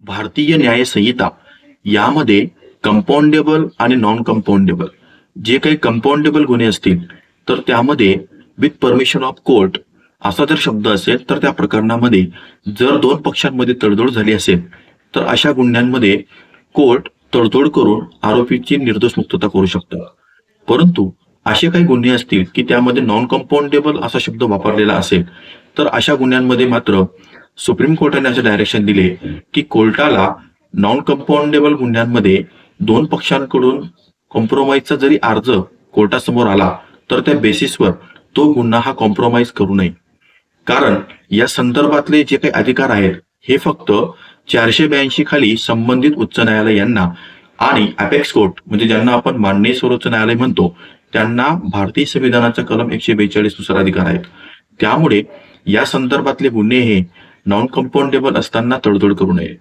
भारतीय न्याय संहिता यामध्ये कंपाऊंडेबल आणि नॉन कंपाऊंडेबल जे काही कंपाऊंडेबल गुन्हे असतील तर त्यामध्ये विथ परमिशन ऑफ कोर्ट असा जर शब्द असेल तर त्या प्रकरणामध्ये जर दोन पक्षांमध्ये तडजोड झाली असेल तर अशा गुन्ह्यांमध्ये कोर्ट तडजोड करून आरोपीची निर्दोष मुक्तता करू शकतात. परंतु असे काही गुन्हे असतील की त्यामध्ये नॉन कंपाऊंडेबल असा शब्द वापरलेला असेल तर अशा गुन्ह्यांमध्ये मात्र सुप्रीम कोर्टाने असे डायरेक्शन दिले की कोर्टाला नॉन कंपाऊंडेबल गुन्ह्यांमध्ये दोन पक्षांकडून कॉम्प्रोमाइजचा जरी अर्ज कोर्टासमोर आला तर त्या बेसिसवर तो गुन्हा हा कॉम्प्रोमाइज करू नये. कारण या संदर्भातले जे काही अधिकार आहेत हे फक्त 482 खाली संबंधित उच्च न्यायालय यांना आणि अपेक्स कोर्ट म्हणजे ज्यांना आपण माननीय सर्वोच्च न्यायालय म्हणतो त्यांना भारतीय संविधानाचा कलम 142 नुसार अधिकार आहेत. त्यामुळे या संदर्भातले गुन्हे हे नॉन कंपाऊंडेबल असताना तडजोड करू नये.